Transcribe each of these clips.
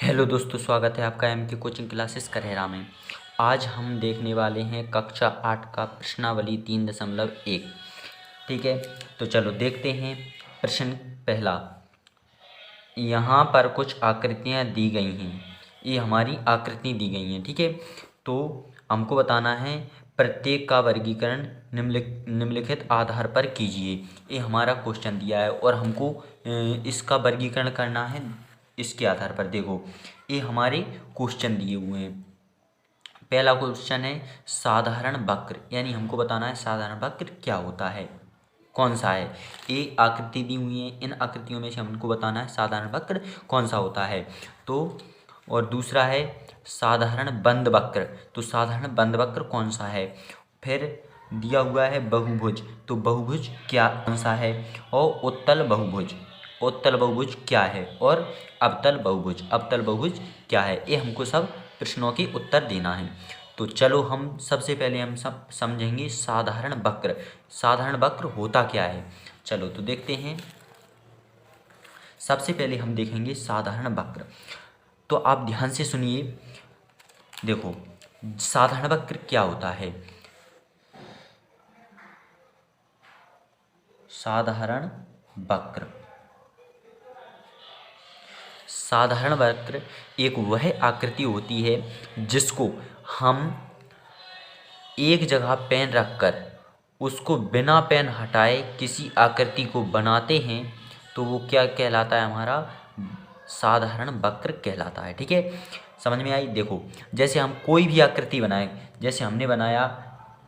Hello दोस्तों, स्वागत है आपका एम के कोचिंग क्लासेस करेरा में। आज हम देखने वाले हैं कक्षा 8 का प्रश्नावली 3.1। ठीक है, तो चलो देखते हैं। प्रश्न पहला, यहाँ पर कुछ आकृतियाँ दी गई हैं। ये हमारी आकृति दी गई हैं। ठीक है, तो हमको बताना है प्रत्येक का वर्गीकरण निम्नलिखित आधार पर कीजिए। ये हमारा क्वेश्चन दिया है और हमको इसका वर्गीकरण करना है इसके आधार पर। देखो, ये हमारे क्वेश्चन दिए हुए हैं। पहला क्वेश्चन है साधारण वक्र, यानी हमको बताना है साधारण वक्र क्या होता है, कौन सा है। ये आकृति दी हुई है, इन आकृतियों में से हमको बताना है साधारण वक्र कौन सा होता है। तो और दूसरा है साधारण बंद वक्र, तो साधारण बंद वक्र कौन सा है। फिर दिया हुआ है बहुभुज, तो बहुभुज क्या कौन सा है। और उत्तल बहुभुज, उत्तल बहुभुज क्या है। और अवतल बहुभुज, अवतल बहुभुज क्या है। ये हमको सब प्रश्नों के उत्तर देना है। तो चलो हम सबसे पहले हम सब समझेंगे साधारण वक्र। साधारण वक्र होता क्या है, चलो तो देखते हैं। सबसे पहले हम देखेंगे साधारण वक्र। तो आप ध्यान से सुनिए। देखो, साधारण वक्र क्या होता है। साधारण वक्र, साधारण वक्र एक वह आकृति होती है जिसको हम एक जगह पेन रखकर उसको बिना पेन हटाए किसी आकृति को बनाते हैं तो वो क्या कहलाता है, हमारा साधारण वक्र कहलाता है। ठीक है, समझ में आई। देखो, जैसे हम कोई भी आकृति बनाए, जैसे हमने बनाया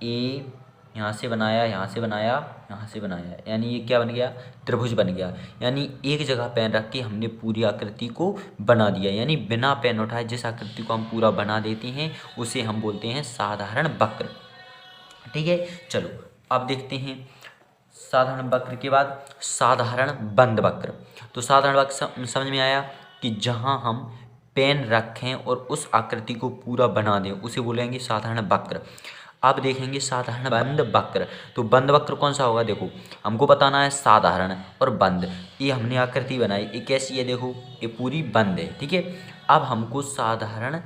ए, यहाँ से बनाया, यहाँ से बनाया, यहाँ से बनाया, यानी ये क्या बन गया, त्रिभुज बन गया। यानी एक जगह पेन रख के हमने पूरी आकृति को बना दिया, यानी बिना पेन उठाए जिस आकृति को हम पूरा बना देते हैं उसे हम बोलते हैं साधारण वक्र। ठीक है, चलो अब देखते हैं साधारण वक्र के बाद साधारण बंद वक्र। तो साधारण वक्र समझ में आया कि जहाँ हम पेन रखें और उस आकृति को पूरा बना दें उसे बोलेंगे साधारण वक्र। अब देखेंगे साधारण बंद वक्र। तो बंद वक्र कौन सा होगा, देखो हमको बताना है साधारण और बंद। ये हमने आकृति बनाई, ये कैसी है, देखो ये पूरी बंद है। ठीक है, अब हमको साधारण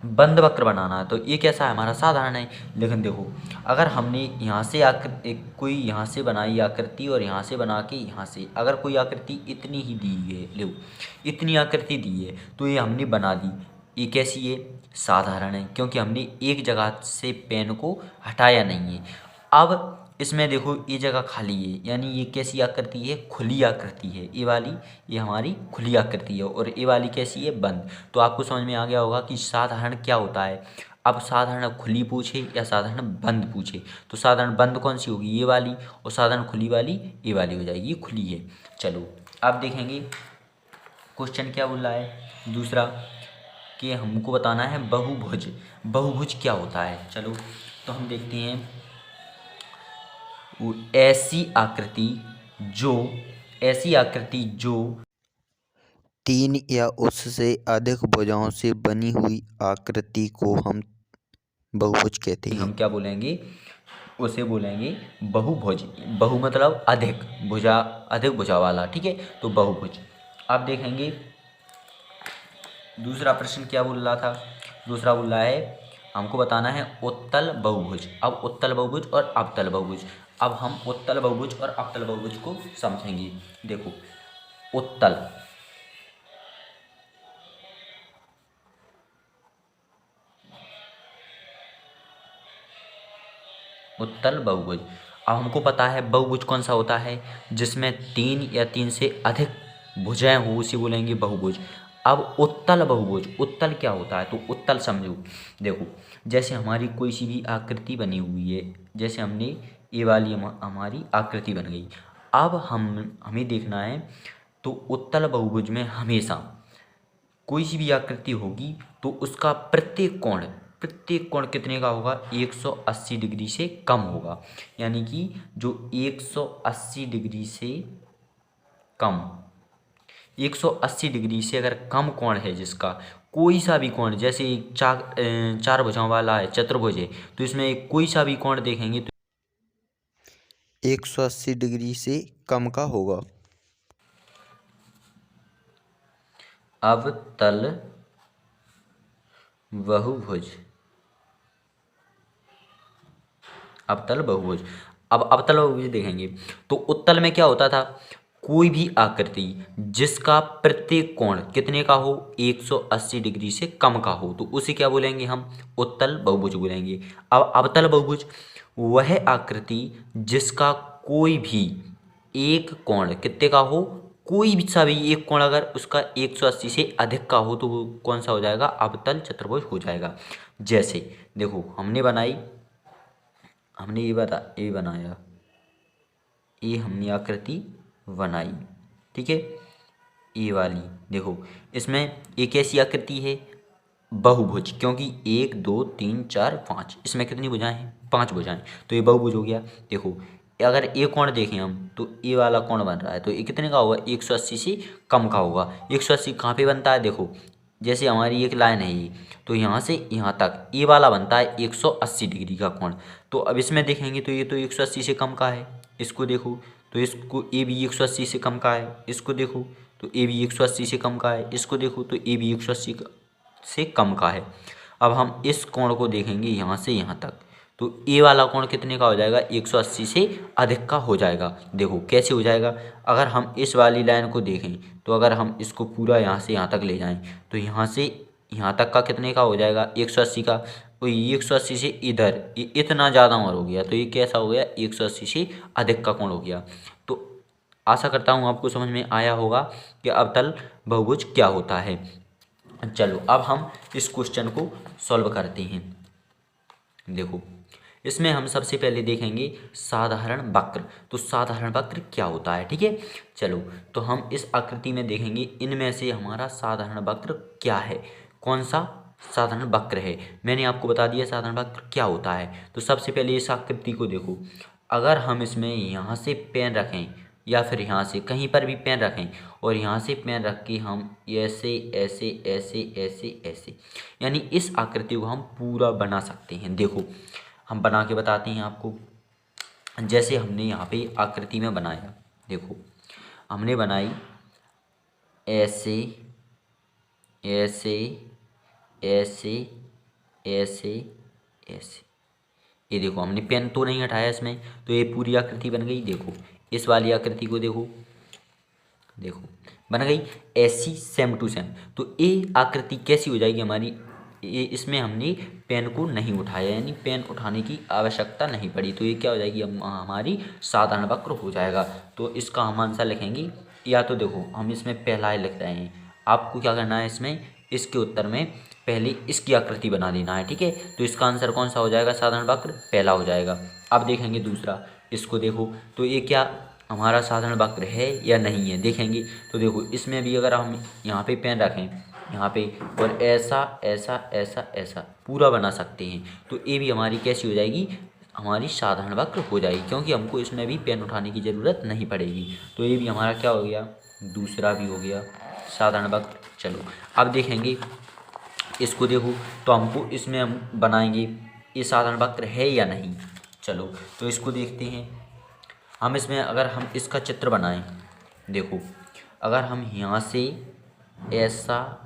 बंद वक्र बनाना है। तो ये कैसा है, हमारा साधारण है। लेकिन देखो, अगर हमने यहाँ से आकृति कोई यहाँ से बनाई आकृति और यहाँ से बना के यहाँ से अगर कोई आकृति इतनी ही दी है, लो इतनी आकृति दी है तो ये हमने बना दी, ये कैसी है, साधारण है, क्योंकि हमने एक जगह से पेन को हटाया नहीं है। अब इसमें देखो ये जगह खाली है, यानी ये कैसी आकृति है, खुली आकृति है। ये वाली, ये हमारी खुली आकृति है और ये वाली कैसी है, बंद। तो आपको समझ में आ गया होगा कि साधारण क्या होता है। अब साधारण खुली पूछे या साधारण बंद पूछे तो साधारण बंद कौन सी होगी, ये वाली, और साधारण खुली वाली ये वाली हो जाएगी, ये खुली है। चलो अब देखेंगे क्वेश्चन क्या बोल रहा है दूसरा, कि हमको बताना है बहुभुज। बहुभुज क्या होता है, चलो तो हम देखते हैं। वो ऐसी आकृति जो तीन या उससे अधिक भुजाओं से बनी हुई आकृति को हम बहुभुज कहते हम हैं। क्या बोलेंगे, उसे बोलेंगे बहुभुज। बहु मतलब अधिक, भुजा अधिक भुजा वाला। ठीक है, तो बहुभुज। अब देखेंगे दूसरा प्रश्न क्या बोल रहा था। दूसरा बोल रहा है हमको बताना है उत्तल बहुभुज। अब उत्तल बहुभुज और अवतल बहुभुज। अब हम उत्तल बहुभुज और अवतल बहुभुज को समझेंगे। देखो, उत्तल, उत्तल बहुभुज। अब हमको पता है बहुभुज कौन सा होता है, जिसमें तीन या तीन से अधिक भुजाएं हो उसे बोलेंगे बहुभुज। अब उत्तल बहुभुज, उत्तल क्या होता है, तो उत्तल समझो। देखो, जैसे हमारी कोई सी भी आकृति बनी हुई है, जैसे हमने ये वाली हमारी आकृति बन गई। अब हमें देखना है तो उत्तल बहुभुज में हमेशा कोई सी भी आकृति होगी तो उसका प्रत्येक कोण कितने का होगा, 180 डिग्री से कम होगा। यानी कि जो 180 डिग्री से कम, 180 डिग्री से अगर कम कोण है जिसका, कोई सा भी कोण, जैसे चार भुजाओं वाला है, चतुर्भुज है, तो इसमें कोई सा भी कोण देखेंगे तो 180 डिग्री से कम का होगा। अवतल बहुभुज। अवतल बहुभुज। अब अवतल बहुभुज देखेंगे तो उत्तल में क्या होता था, कोई भी आकृति जिसका प्रत्येक कोण कितने का हो, 180 डिग्री से कम का हो, तो उसे क्या बोलेंगे हम, उत्तल बहुभुज बोलेंगे। अब अवतल बहुभुज वह आकृति जिसका कोई भी एक कोण कितने का हो, कोई भी सा भी एक कोण अगर उसका 180 से अधिक का हो तो वो कौन सा हो जाएगा, अवतल चतुर्भुज हो जाएगा। जैसे देखो हमने ये बनाया, ये हमने आकृति बनाई, ठीक है, ये वाली देखो, इसमें एक ऐसी आकृति है बहुभुज, क्योंकि 1 2 3 4 5, इसमें कितनी भुजाएं हैं, 5 भुजाएं, तो ये बहुभुज हो गया। देखो अगर ये कोण देखें हम तो ये वाला कोण बन रहा है, तो ये कितने का होगा, 180 से कम का होगा। 180 कहाँ पे बनता है, देखो जैसे हमारी एक लाइन है ये, तो यहाँ से यहाँ तक ये वाला बनता है 180 डिग्री का कोण। तो अब इसमें देखेंगे तो ये तो 180 से कम का है, इसको देखो तो इसको ये भी 180 से कम का है, इसको देखो तो ये भी 180 से कम का है, इसको देखो तो ये भी 180 से कम का है। अब हम इस कोण को देखेंगे यहाँ से यहाँ तक, तो ये वाला कोण कितने का हो जाएगा, 180 से अधिक का हो जाएगा। देखो कैसे हो जाएगा, अगर हम इस वाली लाइन को देखें तो अगर हम इसको पूरा यहाँ से यहाँ तक ले जाएं तो यहाँ से यहाँ तक का कितने का हो जाएगा, 180 का। तो ये 180 से इधर ये इतना ज़्यादा और हो गया, तो ये कैसा हो गया, 180 से अधिक का कोण हो गया। तो आशा करता हूँ आपको समझ में आया होगा कि अवतल बहुभुज क्या होता है। चलो अब हम इस क्वेश्चन को सॉल्व करते हैं। देखो इसमें हम सबसे पहले देखेंगे साधारण वक्र, तो साधारण वक्र क्या होता है, ठीक है। चलो तो हम इस आकृति में देखेंगे इनमें से हमारा साधारण वक्र क्या है, कौन सा साधारण वक्र है। मैंने आपको बता दिया साधारण वक्र क्या होता है। तो सबसे पहले इस आकृति को देखो, अगर हम इसमें यहाँ से पेन रखें या फिर यहाँ से कहीं पर भी पेन रखें और यहाँ से पेन रख के हम ऐसे ऐसे ऐसे ऐसे ऐसे, यानी इस आकृति को हम पूरा बना सकते हैं। देखो हम बना के बताते हैं आपको। जैसे हमने यहाँ पे आकृति में बनाया, देखो हमने बनाई ऐसे ऐसे ऐसे ऐसे ऐसे, ये देखो हमने पेन तो नहीं हटाया इसमें, तो ये पूरी आकृति बन गई। देखो इस वाली आकृति को देखो, देखो बन गई ऐसी सेम टू सेम। तो ये आकृति कैसी हो जाएगी हमारी, ये इसमें हमने पेन को नहीं उठाया, यानी पेन उठाने की आवश्यकता नहीं पड़ी, तो ये क्या हो जाएगी, हमारी साधारण वक्र हो जाएगा। तो इसका हम आंसर लिखेंगे, या तो देखो हम इसमें पहला ही लिख रहे हैं, आपको क्या करना है इसमें, इसके उत्तर में पहले इसकी आकृति बना देना है, ठीक है। तो इसका आंसर कौन सा हो जाएगा, साधारण वक्र पहला हो जाएगा। अब देखेंगे दूसरा, इसको देखो तो ये क्या हमारा साधारण वक्र है या नहीं है, देखेंगे तो देखो इसमें भी अगर हम यहाँ पे पेन रखें यहाँ पे और ऐसा ऐसा ऐसा ऐसा पूरा बना सकते हैं, तो ये भी हमारी कैसी हो जाएगी, हमारी साधारण वक्र हो जाएगी, क्योंकि हमको इसमें भी पेन उठाने की ज़रूरत नहीं पड़ेगी। तो ये भी हमारा क्या हो गया, दूसरा भी हो गया साधारण वक्र। चलो अब देखेंगे इसको, देखो तो हमको इसमें हम बनाएंगे ये साधारण वक्र है या नहीं। चलो तो इसको देखते हैं हम। इसमें अगर हम इसका चित्र बनाएं, देखो अगर हम यहाँ से ऐसा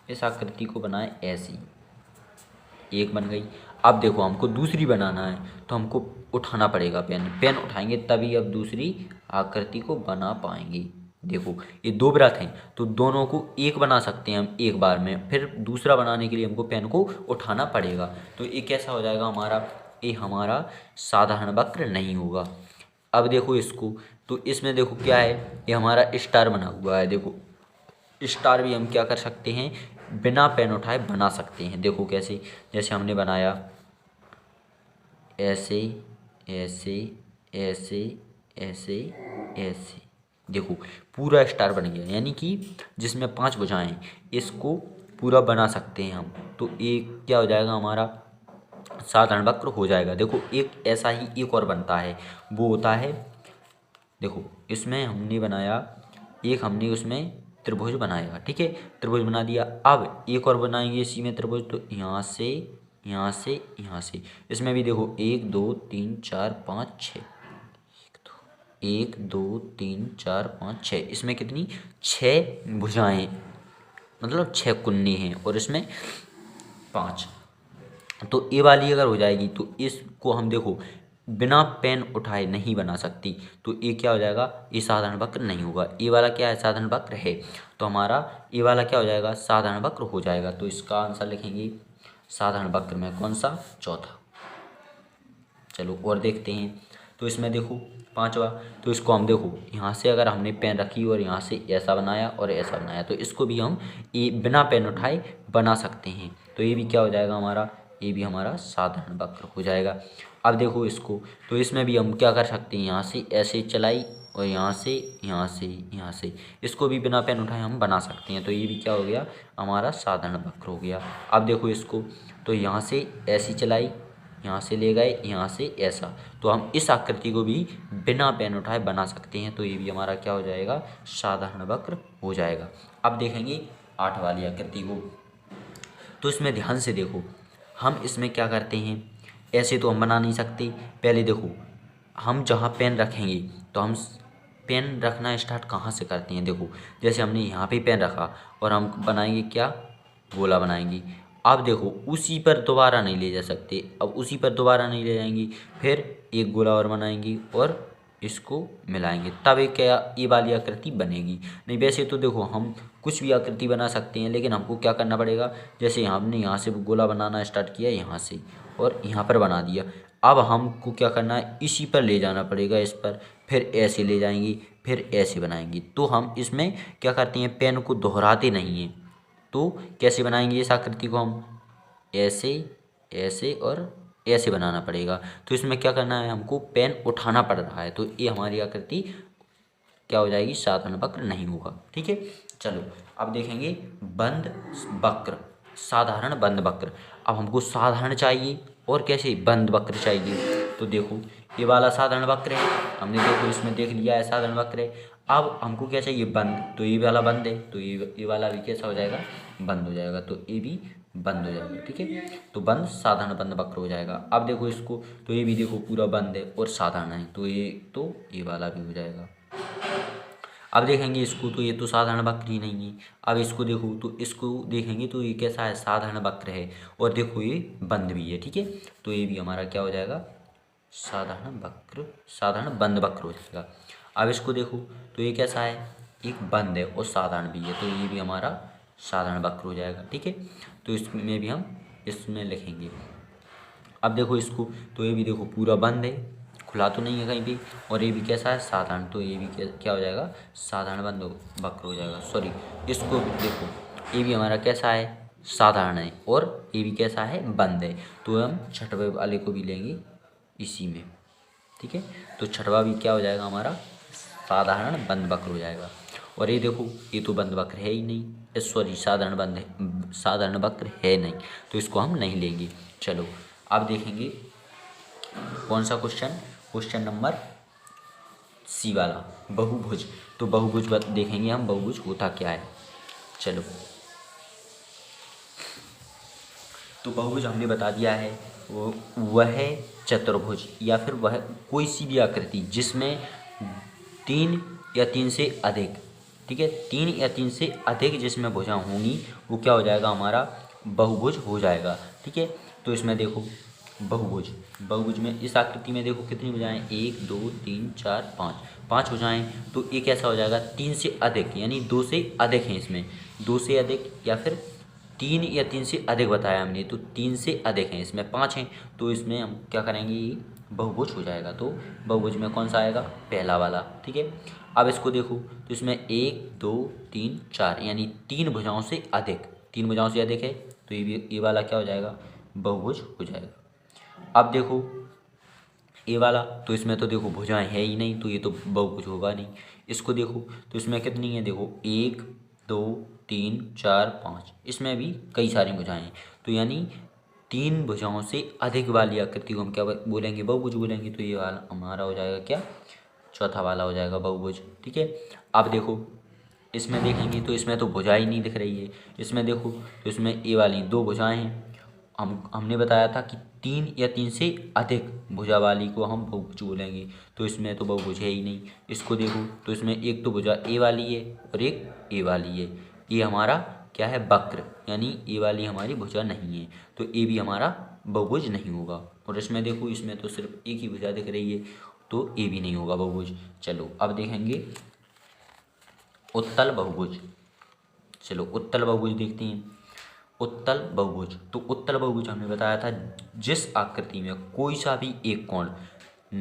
इस आकृति को बनाएं, ऐसी एक बन गई। अब देखो हमको दूसरी बनाना है तो हमको उठाना पड़ेगा पेन, पेन उठाएंगे तभी अब दूसरी आकृति को बना पाएंगे। देखो ये दो वृत्त हैं तो दोनों को एक बना सकते हैं हम एक बार में, फिर दूसरा बनाने के लिए हमको पेन को उठाना पड़ेगा। तो ये कैसा हो जाएगा हमारा, ये हमारा साधारण वक्र नहीं होगा। अब देखो इसको, तो इसमें देखो क्या है, ये हमारा स्टार बना हुआ है। देखो स्टार भी हम क्या कर सकते हैं, बिना पेन उठाए बना सकते हैं। देखो कैसे, जैसे हमने बनाया ऐसे ऐसे ऐसे ऐसे ऐसे, देखो पूरा स्टार बन गया, यानी कि जिसमें 5 भुजाएं, इसको पूरा बना सकते हैं हम। तो ये क्या हो जाएगा, हमारा साधारण वक्र हो जाएगा। देखो एक ऐसा ही एक और बनता है, वो होता है, देखो इसमें हमने बनाया एक, हमने उसमें त्रिभुज बनाया, ठीक है, त्रिभुज बना दिया। अब एक और बनाएंगे इसी में त्रिभुज, तो यहाँ से यहाँ से यहाँ से, इसमें भी देखो 1 2 3 4 5 6, 1 2 3 4 5 6, इसमें कितनी 6 भुजाएं मतलब 6 कुन्नी हैं और इसमें 5। तो ए वाली अगर हो जाएगी तो इसको हम देखो बिना पेन उठाए नहीं बना सकती, तो ए क्या हो जाएगा, ये साधारण वक्र नहीं होगा। ए वाला क्या है, साधारण वक्र है, तो हमारा ए वाला क्या हो जाएगा, साधारण वक्र हो जाएगा। तो इसका आंसर लिखेंगे साधारण वक्र में कौन सा, चौथा। चलो और देखते हैं। तो इसमें देखो पांचवा, तो इसको हम देखो यहाँ से अगर हमने पेन रखी और यहाँ से ऐसा बनाया और ऐसा बनाया, तो इसको भी हम ये बिना पेन उठाए बना सकते हैं। तो ये भी क्या हो जाएगा हमारा, ये भी हमारा साधारण वक्र हो जाएगा। अब देखो इसको, तो इसमें भी हम क्या कर सकते हैं, यहाँ से ऐसे चलाई और यहाँ से यहाँ से यहाँ से, इसको भी बिना पेन उठाए हम बना सकते हैं। तो ये भी क्या हो गया, हमारा साधारण वक्र हो गया। अब देखो इसको, तो यहाँ से ऐसी चलाई, यहाँ से ले गए, यहाँ से ऐसा, तो हम इस आकृति को भी बिना पेन उठाए बना सकते हैं। तो ये भी हमारा क्या हो जाएगा, साधारण वक्र हो जाएगा। अब देखेंगे 8 वाली आकृति को। तो इसमें ध्यान से देखो, हम इसमें क्या करते हैं, ऐसे तो हम बना नहीं सकते। पहले देखो हम जहाँ पेन रखेंगे, तो हम पेन रखना स्टार्ट कहाँ से करते हैं, देखो जैसे हमने यहाँ पे पेन रखा और हम बनाएंगे क्या, गोला बनाएंगे। अब देखो उसी पर दोबारा नहीं ले जा सकते, अब उसी पर दोबारा नहीं ले जाएंगे, फिर एक गोला और बनाएंगे और इसको मिलाएंगे, तब एक क्या, ये वाली आकृति बनेगी। नहीं वैसे तो देखो हम कुछ भी आकृति बना सकते हैं, लेकिन हमको क्या करना पड़ेगा, जैसे हमने यहाँ से गोला बनाना स्टार्ट किया यहाँ से और यहाँ पर बना दिया, अब हमको क्या करना है, इसी पर ले जाना पड़ेगा, इस पर, फिर ऐसे ले जाएंगे, फिर ऐसे बनाएंगे। तो हम इसमें क्या करते हैं, पेन को दोहराते नहीं हैं। तो कैसे बनाएंगे इस आकृति को, हम ऐसे ऐसे और ऐसे बनाना पड़ेगा। तो इसमें क्या करना है, हमको पेन उठाना पड़ रहा है, तो ये हमारी आकृति क्या हो जाएगी, साधारण वक्र नहीं होगा। ठीक है, चलो अब देखेंगे बंद वक्र, साधारण बंद वक्र। अब हमको साधारण चाहिए और कैसे, बंद वक्र चाहिए। तो देखो ये वाला साधारण वक्र है, हमने देखो इसमें देख लिया है साधारण वक्र है। अब हमको क्या चाहिए, बंद, तो ये वाला बंद है, तो ये वाला भी कैसा हो जाएगा, बंद हो जाएगा। तो ये भी बंद हो जाएगा। ठीक है, तो बंद साधारण बंद वक्र हो जाएगा। अब देखो इसको, तो ये भी देखो पूरा बंद है और साधारण है, तो ये वाला भी हो जाएगा। अब देखेंगे इसको, तो ये तो साधारण वक्र ही नहीं है। अब इसको देखो, तो इसको देखेंगे तो ये कैसा है, साधारण वक्र है, और देखो ये बंद भी है। ठीक है, तो ये भी हमारा क्या हो जाएगा, साधारण वक्र, साधारण बंद वक्र हो जाएगा। अब इसको देखो, तो ये कैसा है, एक बंद है और साधारण भी है, तो ये भी हमारा साधारण वक्र हो जाएगा। ठीक है, तो इसमें भी हम इसमें लिखेंगे। अब देखो इसको, तो ये भी देखो पूरा बंद है, खुला तो नहीं है कहीं भी, और ये भी कैसा है, साधारण, तो ये भी क्या हो जाएगा, साधारण बंद वक्र हो जाएगा। सॉरी, इसको देखो, ये भी हमारा कैसा है, साधारण है, और ये भी कैसा है, बंद है, तो हम छठवे वाले को भी लेंगे इसी में। ठीक है, तो छठवा भी क्या हो जाएगा हमारा, साधारण बंद वक्र हो जाएगा। और ये देखो, ये तो बंद वक्र है ही नहीं, सॉरी साधारण बंद है, साधारण वक्र है नहीं, तो इसको हम नहीं लेंगे। चलो अब देखेंगे कौन सा क्वेश्चन, क्वेश्चन नंबर सी वाला, बहुभुज। तो बहुभुज देखेंगे हम, बहुभुज होता क्या है। चलो, तो बहुभुज हमने बता दिया है, वह चतुर्भुज या फिर वह कोई सी भी आकृति जिसमें 3 या 3 से अधिक, ठीक है, 3 या 3 से अधिक जिसमें भुजा होंगी, वो क्या हो जाएगा, हमारा बहुभुज हो जाएगा। ठीक है, तो इसमें देखो बहुभुज, बहुभुज में इस आकृति में देखो कितनी भुजाएं, 1 2 3 4 5 भुजाएं। तो ये कैसा हो जाएगा, 3 से अधिक, यानी 2 से अधिक हैं इसमें, 2 से अधिक या फिर 3 या 3 से अधिक बताया हमने, तो 3 से अधिक हैं, इसमें 5 हैं, तो इसमें हम क्या करेंगे, ये बहुभुज हो जाएगा। तो बहुभुज में कौन सा आएगा, पहला वाला। ठीक है, अब इसको देखो, तो इसमें 1 2 3 4 यानी 3 भुजाओं से अधिक, 3 भुजाओं से अधिक है, तो ये वाला क्या हो जाएगा, बहुभुज हो जाएगा। अब देखो ये वाला, तो इसमें तो देखो भुजाएं है ही नहीं, तो ये तो बहुभुज होगा नहीं। इसको देखो, तो इसमें कितनी है, देखो 1 2 3 4 5, इसमें भी कई सारी भुजाएं हैं, तो यानी 3 भुजाओं से अधिक वाली आकृति को हम क्या बोलेंगे, बहुभुज बोलेंगे। तो ये वाला हमारा हो जाएगा क्या, चौथा वाला हो जाएगा बहुभुज। ठीक है, अब देखो इसमें देखेंगे, तो इसमें तो भुजा ही नहीं दिख रही है। इसमें देखो, तो इसमें ये वाली 2 भुजाएं हैं, हमने बताया था कि 3 या 3 से अधिक भुजा वाली को हम बहुभुज बोलेंगे, तो इसमें तो बहुभुज है ही नहीं। इसको देखो, तो इसमें एक तो भुजा ए वाली है और एक ए वाली है, ये हमारा क्या है, वक्र, यानी ए वाली हमारी भुजा नहीं है, तो ए भी हमारा बहुभुज नहीं होगा। और इसमें देखो, इसमें तो सिर्फ एक ही भुजा दिख रही है, तो ए भी नहीं होगा बहुभुज। चलो अब देखेंगे उत्तल बहुभुज। चलो उत्तल बहुभुज देखते हैं। उत्तल बहुभुज, तो उत्तल बहुभुज हमने बताया था जिस आकृति में कोई सा भी एक कोण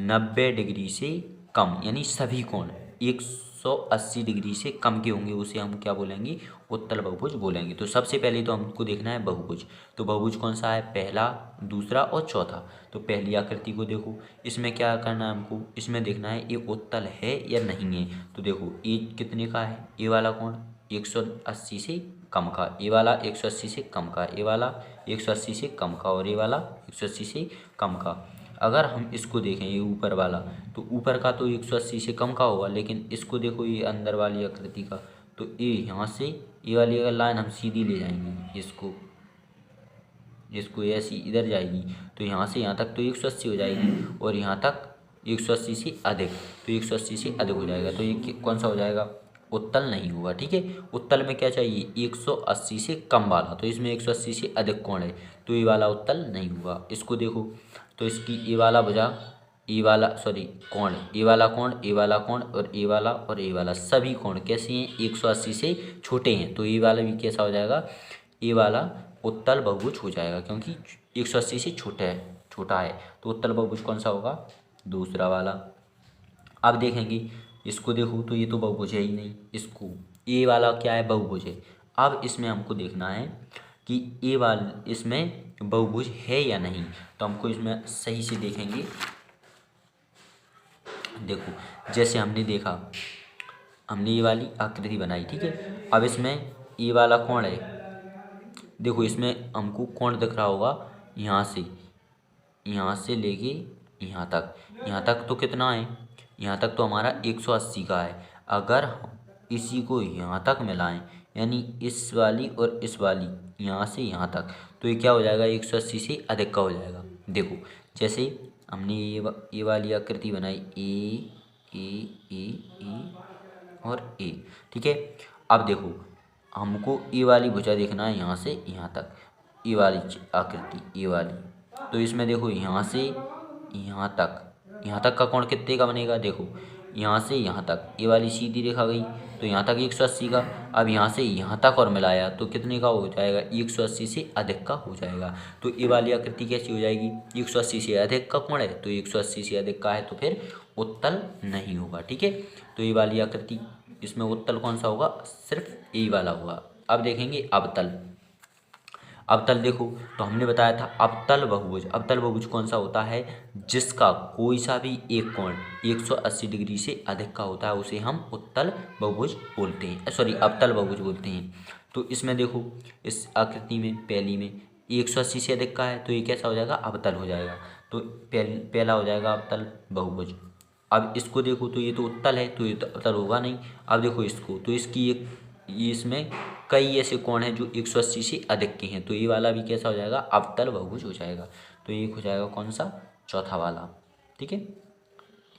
90 डिग्री से कम, यानी सभी कोण 180 डिग्री से कम के होंगे, उसे हम क्या बोलेंगे, उत्तल बहुभुज बोलेंगे। तो सबसे पहले तो हमको देखना है बहुभुज। तो बहुभुज कौन सा है, पहला, दूसरा और चौथा। तो पहली आकृति को देखो, इसमें क्या करना है हमको, इसमें देखना है ये उत्तल है या नहीं है। तो देखो ए कितने का है, ए वाला कोण 180 से कम का, ए वाला 180 से कम का, ए वाला 180 से कम का, और ए वाला 180 से कम का। अगर हम इसको देखें, ये ऊपर वाला, तो ऊपर का तो 180 से कम का होगा, लेकिन इसको देखो ये अंदर वाली आकृति का, तो ए यहाँ से, ये वाली अगर लाइन हम सीधी ले जाएंगे इसको ऐसी इधर जाएगी, तो यहाँ से यहाँ तक तो 180 हो जाएगी, और यहाँ तक 180 से अधिक, तो 180 से अधिक हो जाएगा। तो ये कौन सा हो जाएगा, उत्तल नहीं होगा। ठीक है, उत्तल में क्या चाहिए, 180 से कम वाला, तो इसमें 180 से अधिक कोण है, तो ये वाला उत्तल नहीं होगा। इसको देखो, तो इसकी ए वाला भुजा, ए वाला सॉरी कोण, ए वाला कोण, ए वाला कोण और ए वाला और ए वाला सभी कोण कैसे हैं, 180 से छोटे हैं, तो ए वाला भी कैसा हो जाएगा, ए वाला उत्तल बहुभुज हो जाएगा, क्योंकि 180 से छोटा है। तो उत्तल बहुभुज कौन सा होगा, दूसरा वाला। अब देखेंगे इसको, देखो तो ये तो बहुभुज है ही नहीं, इसको ए वाला क्या है, बहुभुज है। अब इसमें हमको देखना है कि ए वाला इसमें बहुभुज है या नहीं, तो हमको इसमें सही से देखेंगे। देखो जैसे हमने देखा, हमने ये वाली आकृति बनाई, ठीक है। अब इसमें ए वाला कोण है, देखो इसमें हमको कोण दिख रहा होगा, यहाँ से लेके यहाँ तक तो कितना है, यहाँ तक तो हमारा 180 का है। अगर हम इसी को यहाँ तक मिलाएं, यानी इस वाली और इस वाली, यहाँ से यहाँ तक, तो ये क्या हो जाएगा, 180 से अधिक का हो जाएगा। देखो जैसे हमने ये वाली आकृति बनाई, ए और ए, ठीक है। अब देखो हमको ए वाली भुजा देखना है यहाँ से यहाँ तक, ए वाली आकृति, ए वाली, तो इसमें देखो यहाँ से यहाँ तक का कोण कितने का बनेगा, देखो यहाँ से यहाँ तक ये वाली सीधी रेखा गई, तो यहाँ तक 180 का। अब यहाँ से यहाँ तक और मिलाया तो कितने का हो जाएगा, 180 से अधिक का हो जाएगा। तो ये वाली आकृति कैसी हो जाएगी, 180 से अधिक का कोण है, तो 180 से अधिक का है, तो फिर उत्तल नहीं होगा। ठीक है, तो ये वाली आकृति, इसमें उत्तल कौन सा होगा, सिर्फ ए वाला होगा। अब देखेंगे अवतल। अवतल देखो, तो हमने बताया था अवतल बहुभुज। अवतल बहुभुज कौन सा होता है, जिसका कोई सा भी एक कोण 180 डिग्री से अधिक का होता है, उसे हम उत्तल बहुभुज बोलते हैं, सॉरी अवतल बहुभुज बोलते हैं। तो इसमें देखो, इस आकृति में पहली में 180 से अधिक का है, तो ये कैसा हो जाएगा, अवतल हो जाएगा। तो पहला हो जाएगा अवतल बहुभुज। अब इसको देखो, तो ये तो उत्तल है, तो ये तो अवतल होगा नहीं। अब देखो इसको, तो इसकी एक, इसमें कई ऐसे कोण हैं जो 180 से अधिक के हैं, तो ये वाला भी कैसा हो जाएगा, अवतल बहुभुज हो जाएगा। तो ये हो जाएगा कौन सा, चौथा वाला। ठीक है,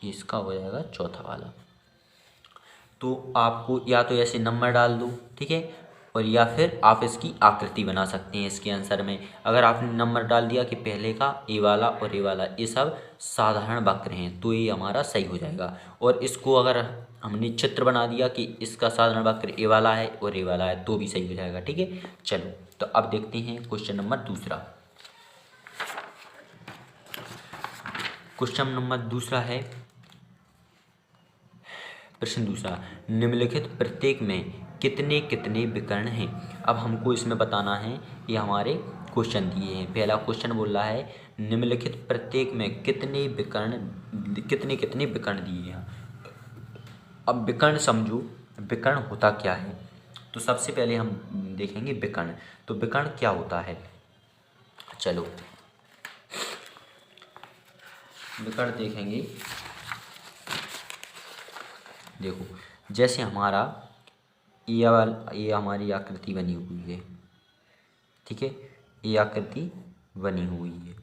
इसका हो जाएगा चौथा वाला। तो आपको या तो ऐसे नंबर डाल दो, ठीक है, और या फिर आप इसकी आकृति बना सकते हैं इसके आंसर में। अगर आपने नंबर डाल दिया कि पहले का ए वाला और ए वाला ये सब साधारण वक्र हैं, तो ये हमारा सही हो जाएगा। और इसको अगर हमने चित्र बना दिया कि इसका साधारण वक्र ए वाला है और ए वाला है, तो भी सही हो जाएगा। ठीक है, चलो तो अब देखते हैं क्वेश्चन नंबर दूसरा। क्वेश्चन नंबर दूसरा है, प्रश्न दूसरा, निम्नलिखित प्रत्येक में कितने कितने विकर्ण हैं। अब हमको इसमें बताना है, ये हमारे क्वेश्चन दिए हैं। पहला क्वेश्चन बोल रहा है निम्नलिखित प्रत्येक में कितने कितने विकर्ण दिए हैं। अब विकर्ण समझो, विकर्ण होता क्या है, तो सबसे पहले हम देखेंगे विकर्ण। तो विकर्ण क्या होता है, चलो विकर्ण देखेंगे। देखो जैसे हमारा ये हमारी आकृति बनी हुई है, ठीक है, ये आकृति बनी हुई है।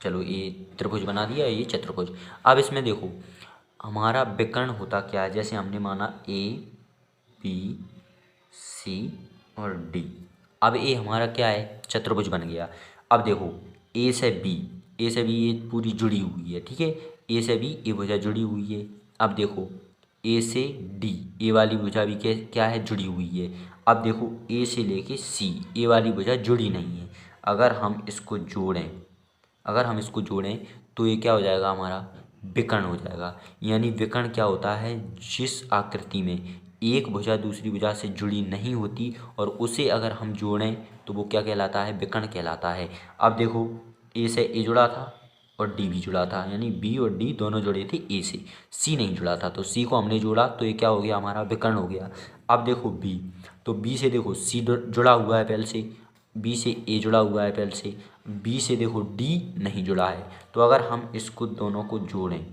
चलो ये त्रिभुज बना दिया, ये चतुर्भुज। अब इसमें देखो हमारा विकर्ण होता क्या है, जैसे हमने माना ए बी सी और डी। अब ए हमारा क्या है, चतुर्भुज बन गया। अब देखो ए से बी ये पूरी जुड़ी हुई है, ठीक है। ए से बी ये भुजा जुड़ी हुई है। अब देखो ए से डी ए वाली भुजा भी क्या है, जुड़ी हुई है। अब देखो ए से लेके सी ए वाली भुजा जुड़ी नहीं है। अगर हम इसको जोड़ें तो ये क्या हो जाएगा, हमारा विकर्ण हो जाएगा। यानी विकर्ण क्या होता है, जिस आकृति में एक भुजा दूसरी भुजा से जुड़ी नहीं होती और उसे अगर हम जोड़ें तो वो क्या कहलाता है, विकर्ण कहलाता है। अब देखो ए से ए जुड़ा था और डी भी जुड़ा था, यानी बी और डी दोनों जुड़े थे ए से। सी नहीं जुड़ा था तो सी को हमने जोड़ा तो ये क्या हो गया, हमारा विकर्ण हो गया। अब देखो बी, तो बी से देखो सी जुड़ा हुआ है पहले से, बी से ए जुड़ा हुआ है पहले से, बी से देखो डी नहीं जुड़ा है। तो अगर हम इसको दोनों को जोड़ें,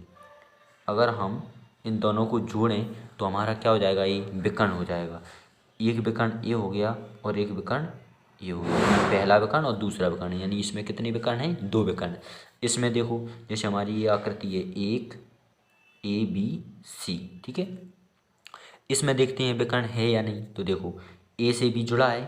अगर हम इन दोनों को जोड़ें तो हमारा क्या हो जाएगा, ये विकर्ण हो जाएगा। एक विकर्ण ये हो गया और एक विकर्ण ये हो गया, पहला विकर्ण और दूसरा विकर्ण। यानी इसमें कितने विकर्ण हैं, 2 विकर्ण। इसमें देखो जैसे हमारी ये आकृति है एक ए बी सी, ठीक है। इसमें देखते हैं विकर्ण है या नहीं। तो देखो ए से बी जुड़ा है,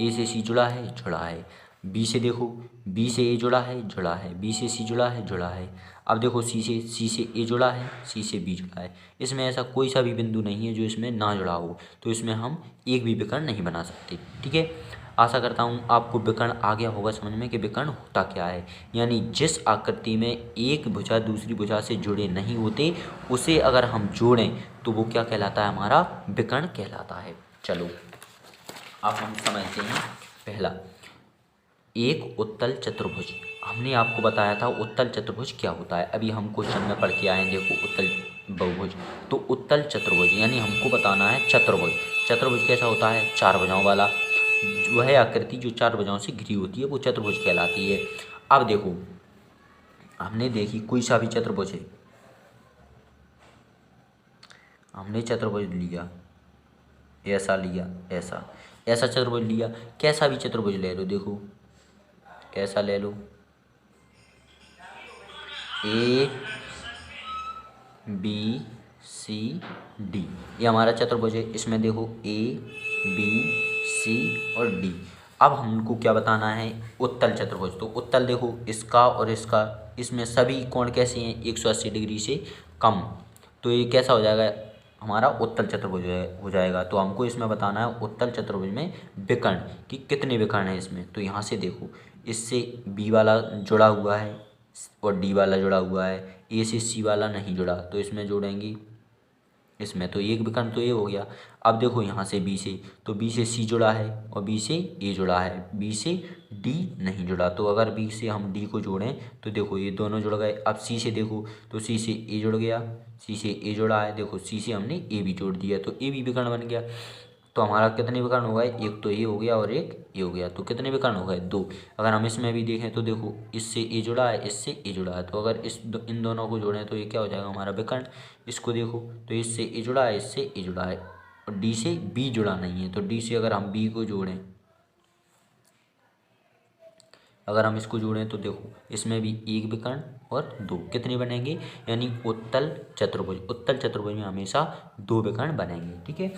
ए से सी जुड़ा है, बी से देखो बी से ए जुड़ा है, बी से सी जुड़ा है। अब देखो सी से ए जुड़ा है, सी से बी जुड़ा है। इसमें ऐसा कोई सा भी बिंदु नहीं है जो इसमें ना जुड़ा हो, तो इसमें हम एक भी विकर्ण नहीं बना सकते, ठीक है। आशा करता हूँ आपको विकर्ण आ गया होगा समझ में कि विकर्ण होता क्या है। यानी जिस आकृति में एक भुजा दूसरी भुजा से जुड़े नहीं होते उसे अगर हम जोड़ें तो वो क्या कहलाता है, हमारा विकर्ण कहलाता है। चलो अब हम समझते हैं। पहला, एक उत्तल चतुर्भुज। हमने आपको बताया था उत्तल चतुर्भुज क्या होता है, अभी हम क्वेश्चन में पढ़ के आए हैं। देखो उत्तल बहुभुज, तो उत्तल चतुर्भुज यानी हमको बताना है चतुर्भुज। चतुर्भुज कैसा होता है, 4 भुजाओं वाला। वह आकृति जो 4 भुजाओं से घिरी होती है वो चतुर्भुज कहलाती है। अब देखो हमने देखी कोई सा भी चतुर्भुज है, हमने चतुर्भुज लिया, ऐसा लिया, ऐसा चतुर्भुज लिया, कैसा भी चतुर्भुज ले लो। देखो कैसा ले लो, ए बी सी डी, ये हमारा चतुर्भुज है। इसमें देखो ए बी सी और डी। अब हमको क्या बताना है, उत्तल चतुर्भुज। तो उत्तल देखो इसका और इसका, इसमें सभी कोण कैसे हैं, 180 डिग्री से कम। तो ये कैसा हो जाएगा, हमारा उत्तल चतुर्भुज हो जाएगा। तो हमको इसमें बताना है उत्तल चतुर्भुज में विकर्ण कि कितने विकर्ण हैं इसमें। तो यहाँ से देखो इससे बी वाला जुड़ा हुआ है और डी वाला जुड़ा हुआ है, ए से सी वाला नहीं जुड़ा, तो इसमें जोड़ेंगे, इसमें तो एक विकर्ण तो ये हो गया। अब देखो यहाँ से बी से, तो बी से सी जुड़ा है और बी से ए जुड़ा है, बी से डी नहीं जुड़ा। तो अगर बी से हम डी को जोड़ें तो देखो ये दोनों जुड़ गए। अब सी से देखो तो सी से ए जुड़ गया, सी से ए जुड़ा है, देखो सी से हमने ए भी जोड़ दिया तो ए भी विकर्ण बन गया। तो हमारा कितने विकर्ण हो गए, एक तो ये हो गया और एक ये हो गया, तो कितने विकर्ण हो गए, 2। अगर हम इसमें भी देखें तो देखो इससे ए जुड़ा है, इससे ए जुड़ा है, तो अगर इन दोनों को जोड़ें तो ये क्या हो जाएगा, हमारा विकर्ण। इसको देखो तो इससे ए जुड़ा है, इससे ए जुड़ा है और डी से बी जुड़ा नहीं है, तो डी से अगर हम बी को जोड़ें, अगर हम इसको जोड़ें तो देखो इसमें भी एक विकर्ण और 2, कितने बनेंगे, यानी उत्तल चतुर्भुज। उत्तल चतुर्भुज में हमेशा 2 विकर्ण बनेंगे, ठीक है।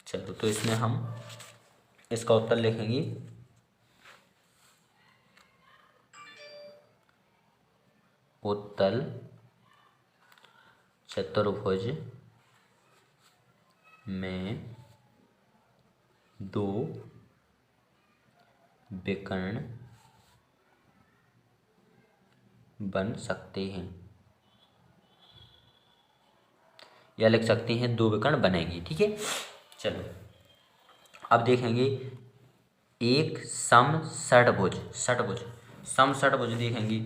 चलो तो इसमें हम इसका उत्तर लिखेंगे, उत्तल चतुर्भुज में 2 विकर्ण बन सकते हैं, या लिख सकते हैं 2 विकर्ण बनेंगे, ठीक है। चलो अब देखेंगे एक समषट्भुज। समषट्भुज देखेंगे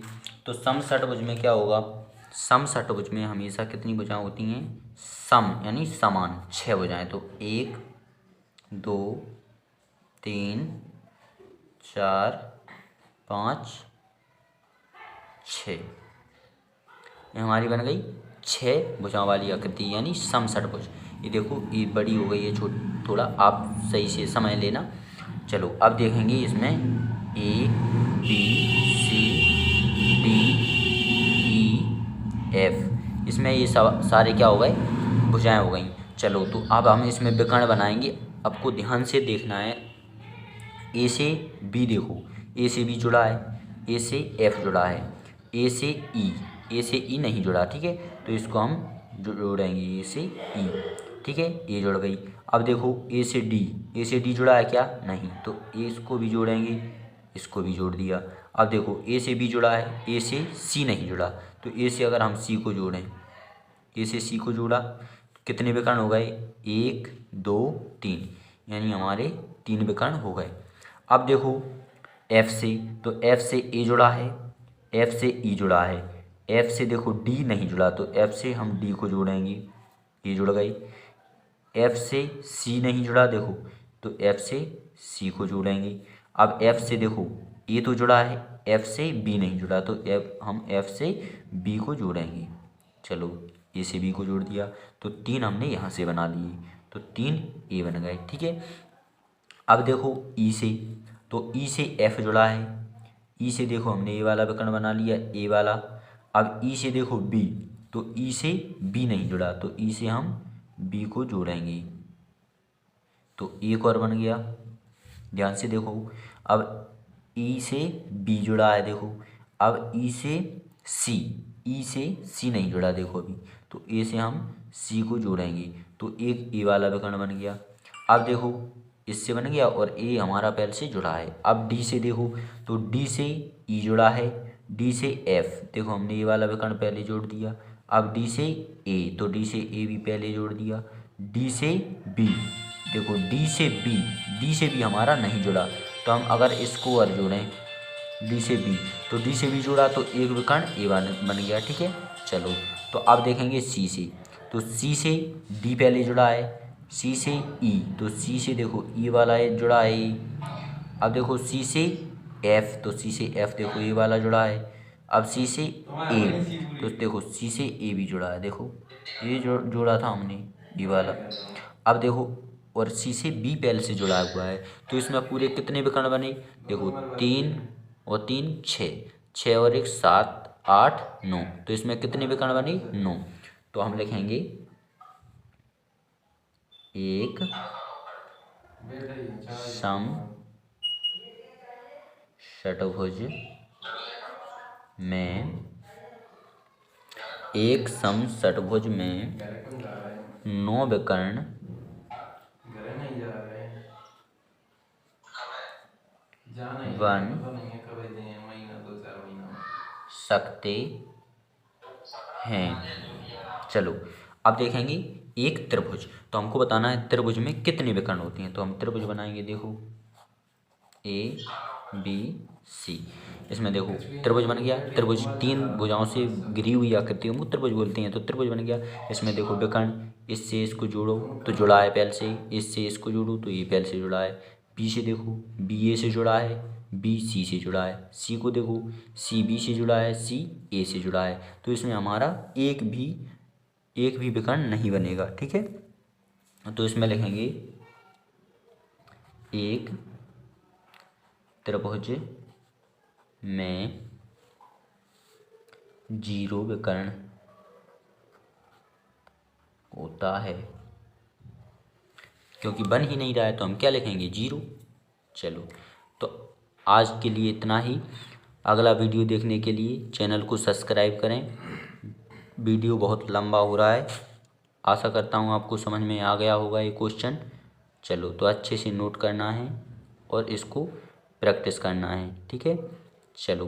तो समषट्भुज में क्या होगा, समषट्भुज में हमेशा कितनी भुजाएं होती हैं, सम यानी समान 6 भुजाएं। तो 1 2 3 4 5 6, ये हमारी बन गई 6 भुजाओं वाली आकृति यानी समषट्भुज। ये देखो ये बड़ी हो गई है, थोड़ा आप सही से समझ लेना। चलो अब देखेंगे इसमें A B C D E F, इसमें ये सारे क्या हो गए, भुजाएं हो गई। चलो तो अब हम इसमें विकर्ण बनाएंगे। आपको ध्यान से देखना है। ए से बी, देखो ए से बी जुड़ा है, ए से एफ जुड़ा है, ए से ई नहीं जुड़ा, ठीक है। तो इसको हम जोड़ेंगे ए से ई, ठीक है, ए जुड़ गई। अब देखो ए से डी जुड़ा है क्या, नहीं, तो ए इसको भी जोड़ेंगे, इसको भी जोड़ दिया। अब देखो ए से बी जुड़ा है, ए से सी नहीं जुड़ा, तो ए से अगर हम सी को जोड़ें, ए से सी को जोड़ा, कितने विकर्ण हो गए, 1 2 3, यानी हमारे 3 विकर्ण हो गए। अब देखो एफ से, तो एफ से ए जुड़ा है, एफ से ई जुड़ा है, एफ से देखो डी नहीं जुड़ा, तो एफ से हम डी को जोड़ेंगे, ए जुड़ गई। एफ से सी नहीं जुड़ा, देखो, तो एफ से सी को जोड़ेंगे। अब एफ से देखो ए तो जुड़ा है, एफ से बी नहीं जुड़ा, तो हम एफ से बी को जोड़ेंगे। चलो ए से बी को जोड़ दिया, तो 3 हमने यहाँ से बना लिए, तो 3 ए बन गए, ठीक है। अब देखो ई से, तो ई से एफ जुड़ा है, ई से देखो हमने ए वाला विकर्ण बना लिया, ए वाला। अब ई से देखो बी, तो ई से बी नहीं जुड़ा, तो ई से हम बी को जोड़ेंगे, तो एक और बन गया। ध्यान से देखो, अब ई से बी जुड़ा है, देखो। अब ई से सी नहीं जुड़ा, देखो अभी, तो ए से हम सी को जोड़ेंगे, तो एक ए वाला विकर्ण बन गया। अब देखो इससे बन गया, और ए हमारा पहले से जुड़ा है। अब डी से देखो, तो डी से ई जुड़ा है, डी से एफ, देखो हमने ए वाला विकर्ण पहले जोड़ दिया। अब डी से ए, तो डी से ए भी पहले जोड़ दिया। डी से बी, देखो डी से बी हमारा नहीं जुड़ा, तो हम अगर इसको और जोड़ें डी से बी, तो डी से बी जोड़ा तो एक विकर्ण ए बन गया, ठीक है। चलो तो अब देखेंगे सी से, तो सी से डी पहले जुड़ा है, सी से ई, तो सी से देखो ई वाला है जुड़ा है। अब देखो सी से एफ, तो सी से एफ देखो ए वाला जुड़ा है। अब सी से ए, तो देखो सी से ए भी जुड़ा है, देखो ये जोड़ा था हमने ये वाला। अब देखो और सी से बी पहले से जुड़ा हुआ है, तो इसमें पूरे कितने विकर्ण बने, देखो 3 और 3 6 और 1 7 8 9, तो इसमें कितने विकर्ण बने 9। तो हम लिखेंगे एक सम षट्भुज में, एक सम षट्भुज में 9 विकर्ण बन सकते हैं। चलो अब देखेंगे एक त्रिभुज, तो हमको बताना है त्रिभुज में कितने विकर्ण होते हैं। तो हम त्रिभुज बनाएंगे, देखो ए बी सी, इसमें देखो त्रिभुज बन गया। त्रिभुज 3 भुजाओं से घिरी हुई आकृतियों को त्रिभुज बोलते हैं, तो त्रिभुज बन गया। इसमें देखो विकर्ण, इससे इसको जोड़ो तो जुड़ा है पहले से, इससे इसको जोड़ो तो ये पहले से जुड़ा है। बी से देखो बी ए से जुड़ा है, बी सी से जुड़ा है। सी को देखो सी बी से जुड़ा है, सी ए से जुड़ा है, तो इसमें हमारा एक भी विकर्ण नहीं बनेगा, ठीक है। तो इसमें लिखेंगे एक त्रिभुज में 0 विकर्ण होता है, क्योंकि बन ही नहीं रहा है तो हम क्या लिखेंगे 0। चलो तो आज के लिए इतना ही। अगला वीडियो देखने के लिए चैनल को सब्सक्राइब करें। वीडियो बहुत लंबा हो रहा है, आशा करता हूँ आपको समझ में आ गया होगा ये क्वेश्चन। चलो तो अच्छे से नोट करना है और इसको प्रैक्टिस करना है, ठीक है। चलो।